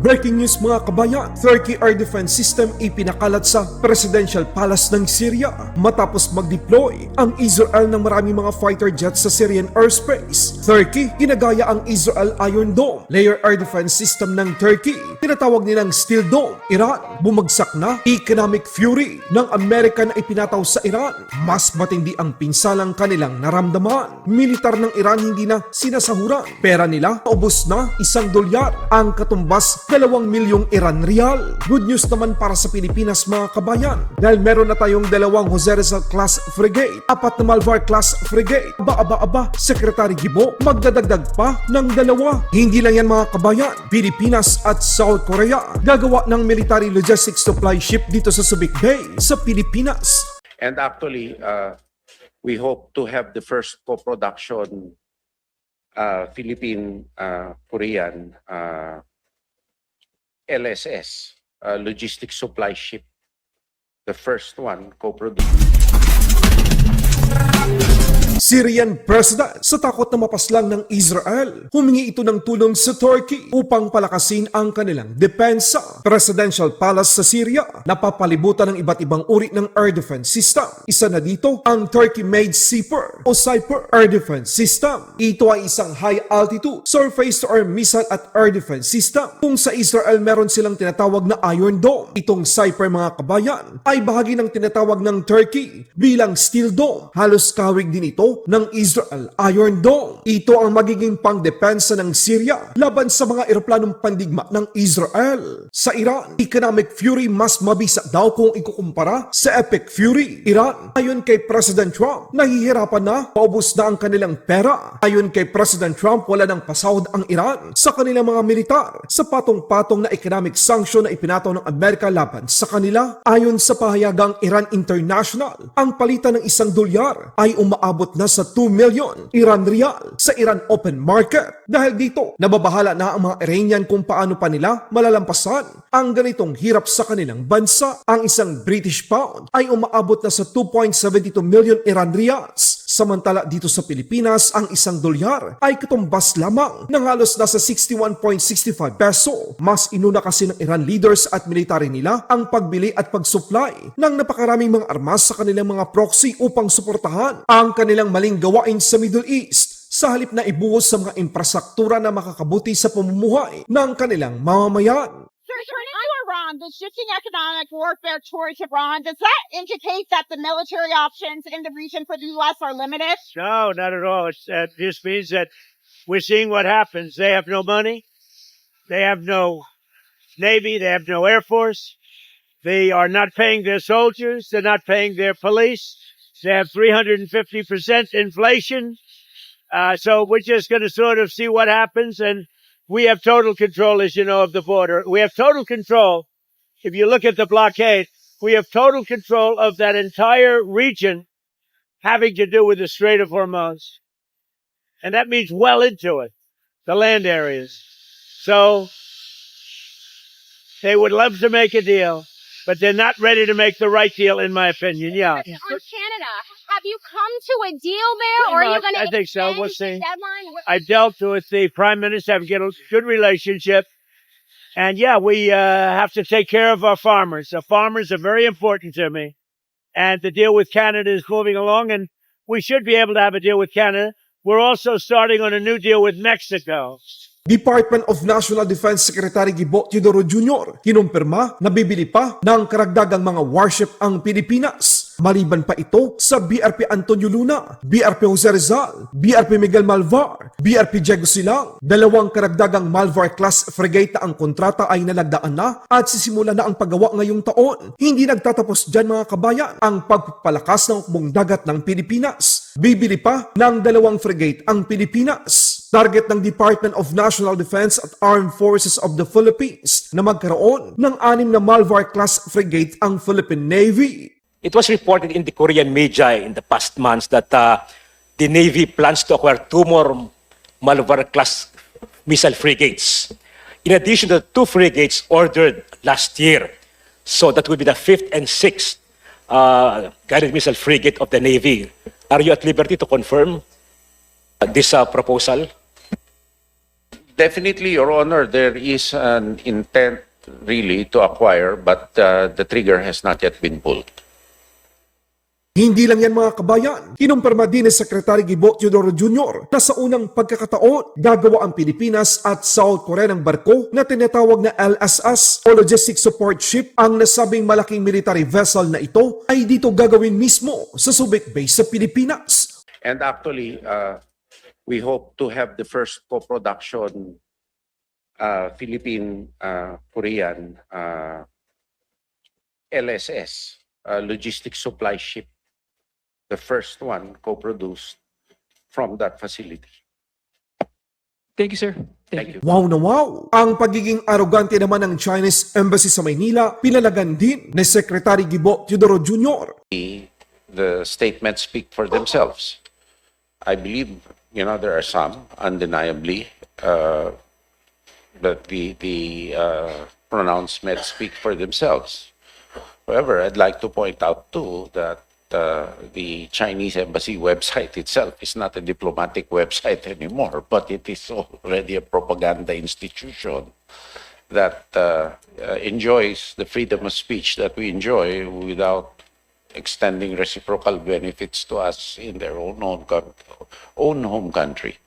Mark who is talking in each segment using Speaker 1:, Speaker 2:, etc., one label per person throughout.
Speaker 1: Breaking news mga kabayan, Turkey Air Defense System ipinakalat sa Presidential Palace ng Syria matapos mag-deploy ang Israel ng maraming mga fighter jets sa Syrian airspace. Turkey, ginagaya ang Israel Iron Dome, layer air defense system ng Turkey. Tinatawag nilang Steel Dome. Iran, bumagsak na economic fury ng Amerika na ipinataw sa Iran. Mas matindi ang pinsalang kanilang naramdaman. Militar ng Iran hindi na sinasahuran. Pera nila, paubos na $1. Ang katumbas, 2 milyong Iran Rial. Good news naman para sa Pilipinas mga kabayan dahil meron na tayong 2 Jose Rizal class frigate, 4 na Malvar class frigate. Aba, Secretary Gibo, magdadagdag pa ng 2. Hindi lang yan mga kabayan, Pilipinas at South Korea gagawa ng military logistics supply ship dito sa Subic Bay sa Pilipinas.
Speaker 2: And actually, we hope to have the first co-production Philippine-Korean LSS, logistics supply ship. The first one co-produced.
Speaker 1: Syrian President sa takot na mapaslang ng Israel, humingi ito ng tulong sa Turkey upang palakasin ang kanilang depensa. Presidential Palace sa Syria, napapalibutan ng iba't ibang uri ng air defense system. Isa na dito ang Turkey-made Seaper o Cyper Air Defense System. Ito ay isang high-altitude surface-to-air missile at air defense system. Kung sa Israel meron silang tinatawag na Iron Dome, itong Cyper mga kabayan ay bahagi ng tinatawag ng Turkey bilang Steel Dome. Halos kawig din ito ng Israel Iron Dome. Ito ang magiging pangdepensa ng Syria laban sa mga eroplanong pandigma ng Israel. Sa Iran, economic fury mas mabisa daw kung ikukumpara sa epic fury. Iran, ayon kay President Trump, nahihirapan na, paubos na ang kanilang pera. Ayon kay President Trump, wala nang pasahod ang Iran sa kanilang mga militar sa patong-patong na economic sanction na ipinataw ng Amerika laban sa kanila. Ayon sa pahayagang Iran International, ang palitan ng $1 ay umaabot na sa 2 million Iran Rial sa Iran open market. Dahil dito, nababahala na ang mga Iranian kung paano pa nila malalampasan ang ganitong hirap sa kanilang bansa. Ang isang British pound ay umaabot na sa 2.72 million Iran Rials. Samantala dito sa Pilipinas, ang $1 ay katumbas lamang ng halos nasa 61.65 peso. Mas inuna kasi ng Iran leaders at military nila ang pagbili at pagsupply ng napakaraming mga armas sa kanilang mga proxy upang suportahan ang kanilang maling gawain sa Middle East sa halip na ibuhos sa mga infrastruktura na makakabuti sa pamumuhay ng kanilang mamamayan.
Speaker 3: Sir, turning to Iran, the shifting economic warfare towards Iran, does that indicate that the military options in the region for the U.S. are limited?
Speaker 4: No, not at all. It just means that we're seeing what happens. They have no money. They have no Navy. They have no Air Force. They are not paying their soldiers. They're not paying their police. They have 350% inflation. So we're just going to sort of see what happens. And we have total control, as you know, of the border. We have total control. If you look at the blockade, we have total control of that entire region having to do with the Strait of Hormuz. And that means well into it, the land areas. So they would love to make a deal, but they're not ready to make the right deal, in my opinion. Yeah.
Speaker 3: On Canada, have you come to a deal there, or are you going to
Speaker 4: I think so. We'll see.
Speaker 3: the deadline?
Speaker 4: I dealt with the Prime Minister, have a good relationship. And yeah, we have to take care of our farmers. The farmers are very important to me. And the deal with Canada is moving along, and we should be able to have a deal with Canada. We're also starting on a new deal with Mexico.
Speaker 1: Department of National Defense Secretary Gibo Teodoro Jr. kinumpirma na bibili pa ng karagdagang mga warship ang Pilipinas. Maliban pa ito sa BRP Antonio Luna, BRP Jose Rizal, BRP Miguel Malvar, BRP Diego Silang, 2 karagdagang Malvar class frigate na ang kontrata ay nalagdaan na at sisimula na ang paggawa ngayong taon. Hindi nagtatapos dyan mga kabayan ang pagpapalakas ng hukbong dagat ng Pilipinas. Bibili pa ng 2 frigate ang Pilipinas. Target ng Department of National Defense at Armed Forces of the Philippines na magkaroon ng 6 na Malvar class frigate ang Philippine Navy.
Speaker 5: It was reported in the Korean media in the past months that the Navy plans to acquire 2 more Malvar-class missile frigates, in addition to the 2 frigates ordered last year. So that would be the 5th and 6th guided missile frigate of the Navy. Are you at liberty to confirm this proposal?
Speaker 2: Definitely, Your Honor, there is an intent really to acquire, but the trigger has not yet been pulled.
Speaker 1: Hindi lang yan mga kabayan, kinumpirma din ni Secretary Gibo Teodoro Jr. na sa unang pagkakataon, gagawa ang Pilipinas at South Korea ng barko na tinatawag na LSS o Logistic Support Ship. Ang nasabing malaking military vessel na ito ay dito gagawin mismo sa Subic Base sa Pilipinas.
Speaker 2: And actually, we hope to have the first co-production Philippine-Korean LSS, Logistic Supply Ship. The first one co-produced from that facility.
Speaker 6: Thank you, sir.
Speaker 2: Thank you.
Speaker 1: Wow na wow! Ang pagiging arogante naman ng Chinese Embassy sa Maynila, pinalagan din ni Secretary Gibo Teodoro Jr.
Speaker 2: The statements speak for themselves. I believe, there are some, undeniably, that the pronouncements speak for themselves. However, I'd like to point out too that the Chinese embassy website itself is not a diplomatic website anymore, but it is already a propaganda institution that enjoys the freedom of speech that we enjoy without extending reciprocal benefits to us in their own home country.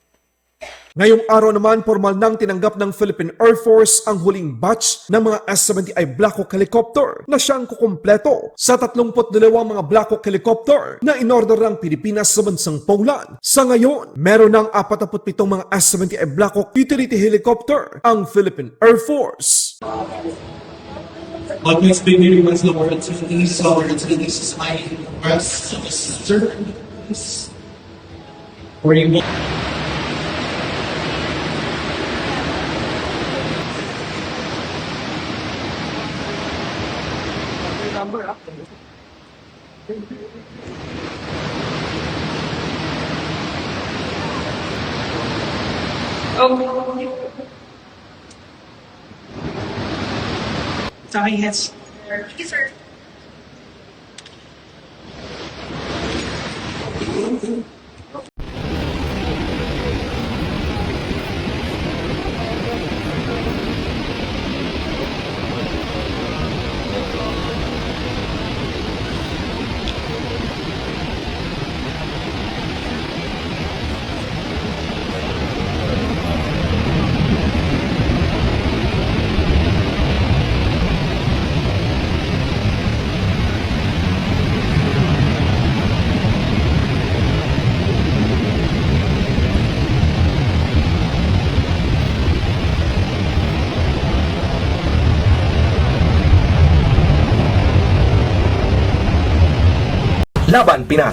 Speaker 1: Ngayong araw naman, formal nang tinanggap ng Philippine Air Force ang huling batch ng mga S-70i Black Hawk helicopter na siyang kukumpleto sa 32 mga Black Hawk helicopter na inorder ng Pilipinas sa bansang Poland. Sa ngayon, meron ng 47 mga S-70i Black Hawk utility helicopter ang Philippine Air Force.
Speaker 7: What makes big meeting was the word to release, so we're to release my breast, sir. Where you
Speaker 8: Sorry, yes. Yes, sir.
Speaker 9: Laban Pinas.